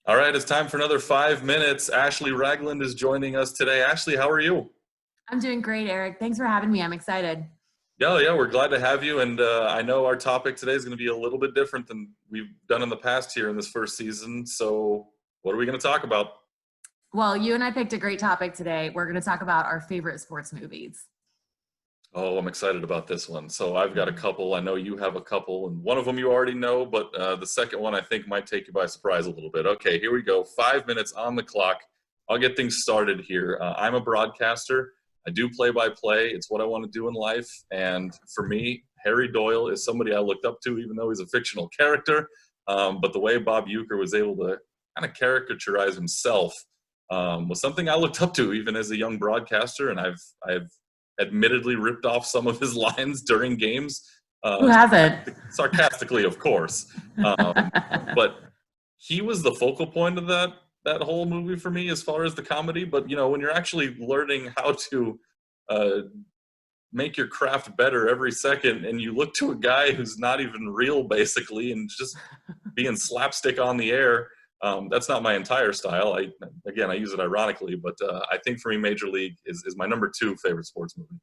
All right, it's time for another 5 minutes. Ashley Ragland is joining us today. Ashley, how are you? I'm doing great, Eric. Thanks for having me. I'm excited. Yeah, we're glad to have you. And I know our topic today is going to be a little bit different than we've done in the past here in this first season. So, what are we going to talk about? Well, you and I picked a great topic today. We're going to talk about our favorite sports movies. Oh, I'm excited about this one. So, I've got a couple. I know you have a couple, and one of them you already know, but the second one I think might take you by surprise a little bit. Okay, here we go. 5 minutes on the clock. I'll get things started here. I'm a broadcaster. I do play by play. It's what I want to do in life. And for me, Harry Doyle is somebody I looked up to, even though he's a fictional character. But the way Bob Uecker was able to kind of caricaturize himself was something I looked up to, even as a young broadcaster. And I've admittedly ripped off some of his lines during games, Who uh, hasn't? sarcastically, of course. Um, but he was the focal point of that whole movie for me as far as the comedy. But when you're actually learning how to uh, make your craft better every second, and you look to a guy who's not even real, basically, and just being slapstick on the air. That's not my entire style. I use it ironically, but I think for me, Major League is my number two favorite sports movie.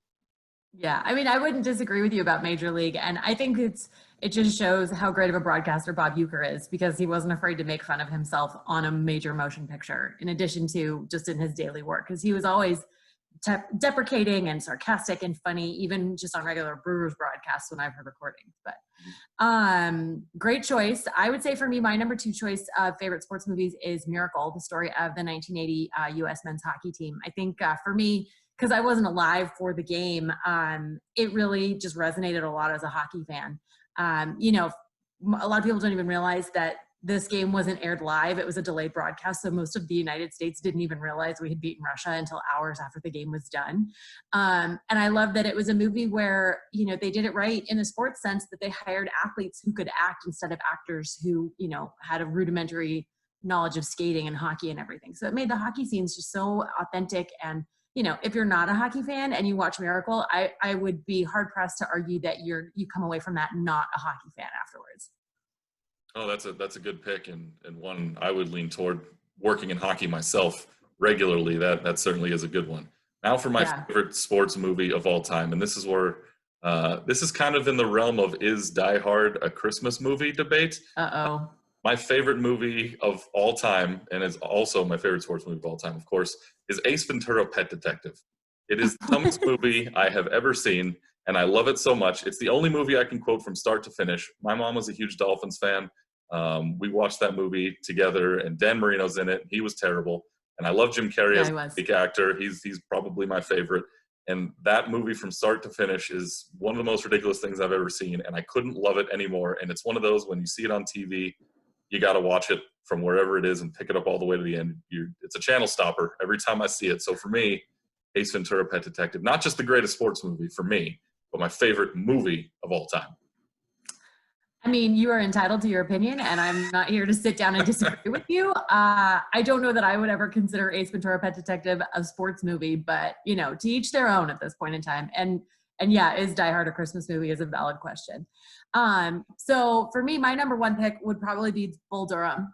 Yeah, I mean, I wouldn't disagree with you about Major League, and I think it just shows how great of a broadcaster Bob Uecker is because he wasn't afraid to make fun of himself on a major motion picture, in addition to just in his daily work, because he was always deprecating and sarcastic and funny, even just on regular Brewers broadcasts when I've heard recordings. But great choice. I would say for me, my number two choice of favorite sports movies is Miracle, the story of the 1980 U.S. men's hockey team. I think for me, because I wasn't alive for the game, it really just resonated a lot as a hockey fan. A lot of people don't even realize that this game wasn't aired live. It was a delayed broadcast. So most of the United States didn't even realize we had beaten Russia until hours after the game was done. And I love that it was a movie where, they did it right in a sports sense, that they hired athletes who could act instead of actors who, had a rudimentary knowledge of skating and hockey and everything. So it made the hockey scenes just so authentic. And, if you're not a hockey fan and you watch Miracle, I would be hard pressed to argue that you come away from that not a hockey fan afterwards. Oh, that's a good pick, and one I would lean toward. Working in hockey myself regularly, that certainly is a good one. Now for my Yeah. favorite sports movie of all time, and this is where this is kind of in the realm of is Die Hard a Christmas movie debate. Uh-oh. My favorite movie of all time, and is also my favorite sports movie of all time, of course, is Ace Ventura: Pet Detective. It is the dumbest movie I have ever seen, and I love it so much. It's the only movie I can quote from start to finish. My mom was a huge Dolphins fan. We watched that movie together, and Dan Marino's in it. He was terrible, and I love Jim Carrey Yeah, as I a was. big actor. He's probably my favorite. And that movie from start to finish is one of the most ridiculous things I've ever seen, and I couldn't love it anymore. And it's one of those when you see it on TV, you got to watch it from wherever it is and pick it up all the way to the end. It's a channel stopper every time I see it. So for me, Ace Ventura: Pet Detective, not just the greatest sports movie for me, but my favorite movie of all time. I mean, you are entitled to your opinion, and I'm not here to sit down and disagree with you. I don't know that I would ever consider Ace Ventura: Pet Detective a sports movie, but to each their own at this point in time. And yeah, is Die Hard a Christmas movie is a valid question. So for me, my number one pick would probably be Bull Durham.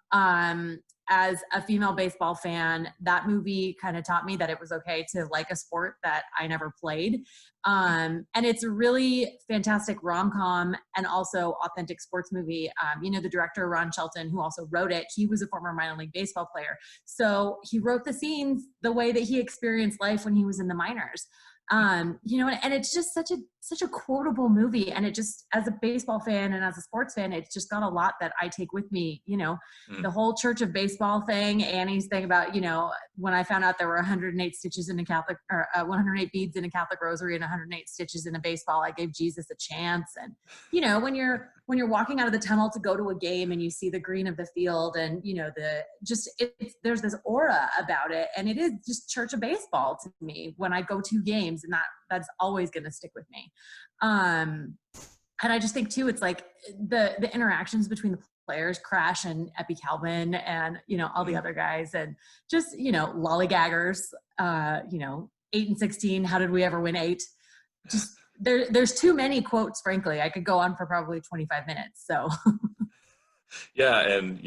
As a female baseball fan, that movie kind of taught me that it was okay to like a sport that I never played. And it's a really fantastic rom-com and also authentic sports movie. The director, Ron Shelton, who also wrote it, he was a former minor league baseball player. So he wrote the scenes the way that he experienced life when he was in the minors. And it's just such a quotable movie. And it just, as a baseball fan and as a sports fan, it's just got a lot that I take with me, Mm. the whole Church of Baseball thing, Annie's thing about, when I found out there were 108 stitches in a Catholic, or 108 beads in a Catholic rosary and 108 stitches in a baseball, I gave Jesus a chance. And, when you're walking out of the tunnel to go to a game and you see the green of the field and, there's this aura about it. And it is just Church of Baseball to me when I go to games, and that's always going to stick with me. And I just think too, it's like the interactions between the players, Crash and Epi Calvin and, all the Mm. other guys, and just, lollygaggers, 8 and 16. How did we ever win 8? Just there's too many quotes, frankly. I could go on for probably 25 minutes. So Yeah, and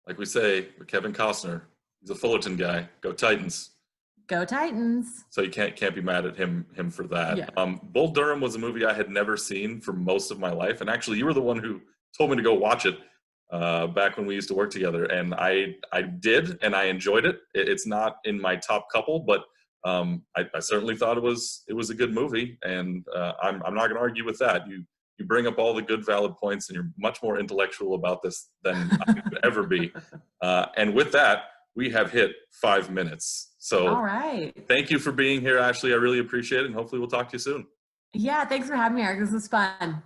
like we say with Kevin Costner, he's a Fullerton guy. Go Titans. Go Titans. So you can't be mad at him for that. Yeah. Bull Durham was a movie I had never seen for most of my life, and actually you were the one who told me to go watch it back when we used to work together, and I did, and I enjoyed it. It's not in my top couple, but I certainly thought it was a good movie, and I'm not going to argue with that. You bring up all the good, valid points, and you're much more intellectual about this than I could ever be. And with that, we have hit 5 minutes. So all right. Thank you for being here, Ashley. I really appreciate it, and hopefully we'll talk to you soon. Yeah, thanks for having me, Eric. This was fun.